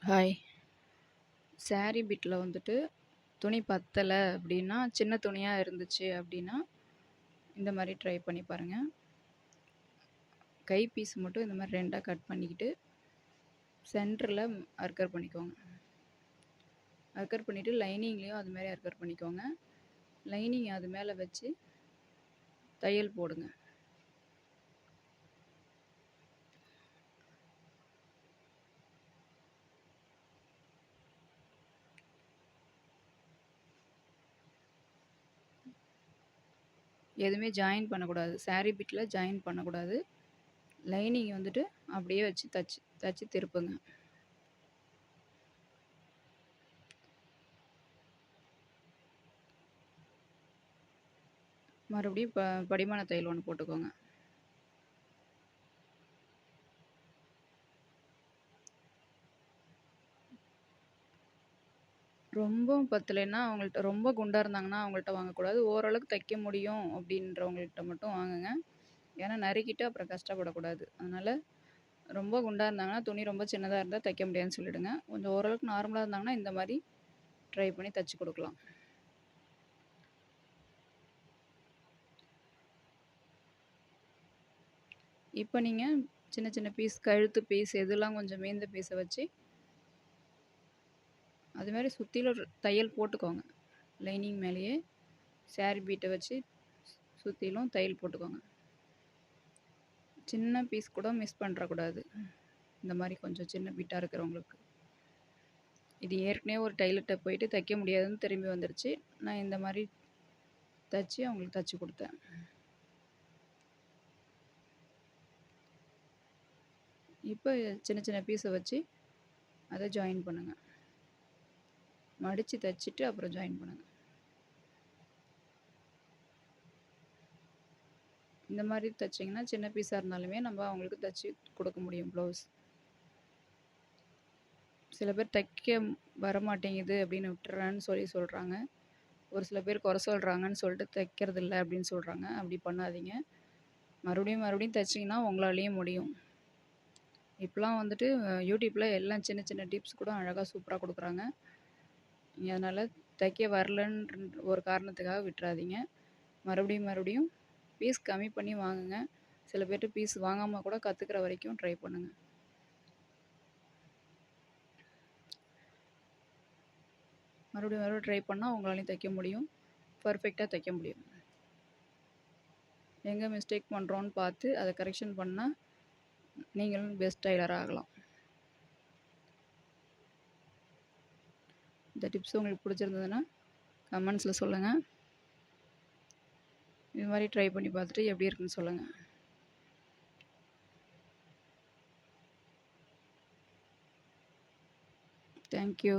Hi. Sorry பிட்ல வந்துட்டு துணி பத்தல அப்டின்னா, சின்ன துணியா இருந்துச்சு அப்டின்னா, இந்த மாரி ட்ரை பண்ணி பாருங்க. கை பீஸ் மட்டும் இந்த மாரி 2ஆ கட் பண்ணிக்கிட்டு, சென்டர்ல அர்க்கர் பண்ணிக்கோங்க. அர்க்கர் பண்ணிட்டு லைனிங்லயும் அது மாரி அர்க்கர் பண்ணிக்கோங்க. லைனிங் அது மேல வச்சு தையல் போடுங்க. எதுவுமே ஜாயின் பண்ணக்கூடாது. சாரி பிட்ல ஜாயின் பண்ணக்கூடாது. லைனிங் வந்துட்டு அப்படியே வச்சு தச்சு திருப்புங்க. மறுபடியும் படிமான தையல் ஒண்ணு போட்டுக்கோங்க. ரொம்பவும் பத்தலைன்னா, அவங்கள்ட்ட ரொம்ப குண்டா இருந்தாங்கன்னா, அவங்கள்ட்ட வாங்கக்கூடாது. ஓரளவுக்கு தைக்க முடியும் அப்படின்றவங்கள்ட்ட மட்டும் வாங்குங்க. ஏன்னா நறுக்கிட்டு அப்புறம் கஷ்டப்படக்கூடாது. அதனால ரொம்ப குண்டா இருந்தாங்கன்னா, துணி ரொம்ப சின்னதா இருந்தா தைக்க முடியாதுன்னு சொல்லிடுங்க. கொஞ்சம் ஓரளவுக்கு நார்மலா இருந்தாங்கன்னா, இந்த மாரி ட்ரை பண்ணி தச்சு குடுக்கலாம். இப்ப நீங்க சின்ன சின்ன பீஸ், கழுத்து பீஸ் எதெல்லாம் கொஞ்சம் மீந்த பீஸ வச்சு, அது மாரி சுத்திலும் ஒரு தையல் போட்டுக்கோங்க. லைனிங் மேலேயே சாரி பீட்ட வச்சு சுத்திலும் தையல் போட்டுக்கோங்க. சின்ன பீஸ் கூட மிஸ் பண்றக்கூடாது. இந்த மாரி கொஞ்சம் சின்ன பிட்டா இருக்கிறவங்களுக்கு. இது ஏற்கனவே ஒரு டெய்லர்ட்ட போயிட்டு தைக்க முடியாதுன்னு திரும்பி வந்துருச்சு. நான் இந்த மாரி தச்சு அவங்களுக்கு தச்சு குடுத்தேன். இப்ப சின்ன சின்ன பீஸ வச்சு அத ஜாயின் பண்ணுங்க. மடிச்சு தச்சுட்டு அப்புறம் ஜாயின் பண்ணுங்க. இந்த மாரி தச்சீங்கன்னா, சின்ன பீஸா இருந்தாலுமே நம்ம அவங்களுக்கு தச்சு குடுக்க முடியும் ப்ளவுஸ். சில பேர் தைக்க வரமாட்டேங்குது அப்படின்னு விட்டுறேன்னு சொல்றாங்க. ஒரு சில பேர் குறை சொல்றாங்கன்னு சொல்லிட்டு தைக்கிறதில்ல அப்படின்னு சொல்றாங்க. அப்படி பண்ணாதீங்க. மறுபடியும் மறுபடியும் தச்சீங்கன்னா உங்களாலேயும் முடியும். இப்பலாம் வந்துட்டு யூடியூப்ல எல்லாம் சின்ன சின்ன டிப்ஸ் கூட அழகா சூப்பரா குடுக்குறாங்க. நீங்க அதனால தைக்க வரலன்ற ஒரு காரணத்துக்காக விட்டுறாதீங்க. மறுபடியும் மறுபடியும் பீஸ் கம்மி பண்ணி வாங்குங்க. சில பேர்ட்ட பீஸ் வாங்காம கூட கத்துக்கிற வரைக்கும் ட்ரை பண்ணுங்க. மறுபடியும் மறுபடியும் ட்ரை பண்ணா உங்களாலயும் தைக்க முடியும். பெர்ஃபெக்ட்டா தைக்க முடியும். எங்க மிஸ்டேக் பண்றோம்ன்னு பார்த்து அத கரெக்ஷன் பண்ணா நீங்களும் பெஸ்ட் டெய்லரா ஆகலாம். இந்த டிப்ஸ் உங்களுக்கு பிடிச்சிருந்ததுன்னா கமெண்ட்ஸ்ல சொல்லுங்க. இது மாரி ட்ரை பண்ணி பார்த்துட்டு எப்படி இருக்குன்னு சொல்லுங்க. Thank you.